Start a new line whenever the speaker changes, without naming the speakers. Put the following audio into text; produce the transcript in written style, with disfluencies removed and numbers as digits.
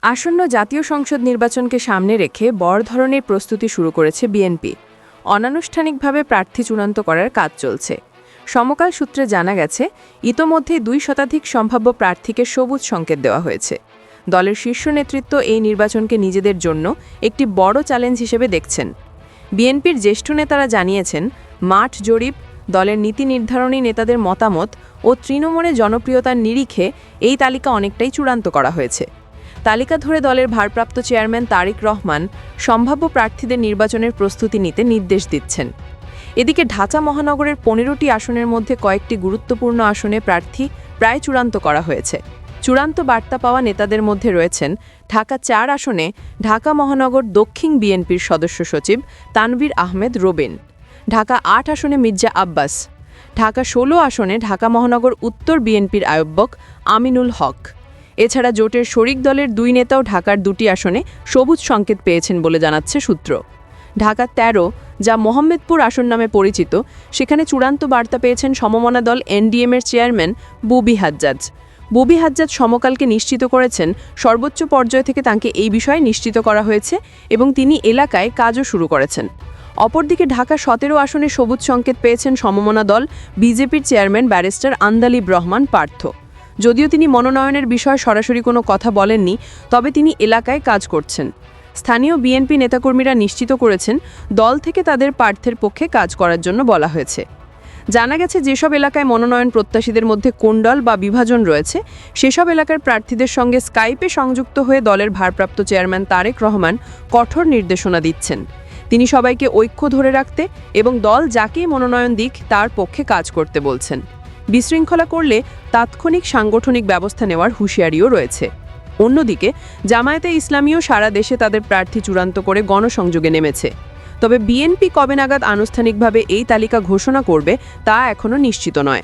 আসন্ন জাতীয় সংসদ নির্বাচনকে সামনে রেখে বড় ধরনের প্রস্তুতি শুরু করেছে বিএনপি। অনানুষ্ঠানিকভাবে প্রার্থী চূড়ান্ত করার কাজ চলছে। সমকাল সূত্রে জানা গেছে, ইতোমধ্যে 2 শতাধিক সম্ভাব্য প্রার্থীকে সবুজ সংকেত দেওয়া হয়েছে। দলের শীর্ষ নেতৃত্ব এই নির্বাচনকে নিজেদের জন্য একটি বড় চ্যালেঞ্জ হিসেবে দেখছেন। বিএনপির জ্যেষ্ঠ নেতারা জানিয়েছেন, মাঠ জরিপ, দলের নীতি নির্ধারণী নেতাদের মতামত ও তৃণমূলে জনপ্রিয়তার নিরিখে এই তালিকা অনেকটাই চূড়ান্ত করা হয়েছে। তালিকা ধরে দলের ভারপ্রাপ্ত চেয়ারম্যান তারেক রহমান সম্ভাব্য প্রার্থীদের নির্বাচনের প্রস্তুতি নিতে নির্দেশ দিচ্ছেন। এদিকে ঢাকা মহানগরের 15টি আসনের মধ্যে কয়েকটি গুরুত্বপূর্ণ আসনে প্রার্থী প্রায় চূড়ান্ত করা হয়েছে। চূড়ান্ত বার্তা পাওয়া নেতাদের মধ্যে রয়েছেন ঢাকা 4 আসনে ঢাকা মহানগর দক্ষিণ বিএনপির সদস্য সচিব তানভীর আহমেদ রবিন, ঢাকা 8 আসনে মির্জা আব্বাস, ঢাকা 16 আসনে ঢাকা মহানগর উত্তর বিএনপির আহ্বায়ক আমিনুল হক। এছাড়া জোটের শরিক দলের 2 নেতাও ঢাকার 2টি আসনে সবুজ সংকেত পেয়েছেন বলে জানাচ্ছে সূত্র। ঢাকা 13, যা মোহাম্মদপুর আসন নামে পরিচিত, সেখানে চূড়ান্ত বার্তা পেয়েছেন সমমনা দল এনডিএমের চেয়ারম্যান বুবি হাজ্জাজ। বুবি হাজ্জাজ সমকালকে নিশ্চিত করেছেন, সর্বোচ্চ পর্যায় থেকে তাঁকে এই বিষয়ে নিশ্চিত করা হয়েছে এবং তিনি এলাকায় কাজও শুরু করেছেন। অপরদিকে ঢাকা 17 আসনে সবুজ সংকেত পেয়েছেন সমমনা দল বিজেপির চেয়ারম্যান ব্যারিস্টার আন্দালিব রহমান পার্থ। যদিও তিনি মনোনয়নের বিষয়ে সরাসরি কোনো কথা বলেননি, তবে তিনি এলাকায় কাজ করছেন। স্থানীয় বিএনপি নেতাকর্মীরা নিশ্চিত করেছেন, দল থেকে তাদের প্রার্থীর পক্ষে কাজ করার জন্য বলা হয়েছে। জানা গেছে, যেসব এলাকায় মনোনয়ন প্রত্যাশীদের মধ্যে কোন্ডল বা বিভাজন রয়েছে, সেসব এলাকার প্রার্থীদের সঙ্গে স্কাইপে সংযুক্ত হয়ে দলের ভারপ্রাপ্ত চেয়ারম্যান তারেক রহমান কঠোর নির্দেশনা দিচ্ছেন। তিনি সবাইকে ঐক্য ধরে রাখতে এবং দল যাকেই মনোনয়ন দিক তার পক্ষে কাজ করতে বলছেন। বিশৃঙ্খলা করলে তাৎক্ষণিক সাংগঠনিক ব্যবস্থা নেওয়ার হুঁশিয়ারিও রয়েছে। অন্যদিকে জামায়াতে ইসলামীও সারা দেশে তাদের প্রার্থী চূড়ান্ত করে গণসংযোগে নেমেছে। তবে বিএনপি কবে নাগাদ আনুষ্ঠানিকভাবে এই তালিকা ঘোষণা করবে তা এখনও নিশ্চিত নয়।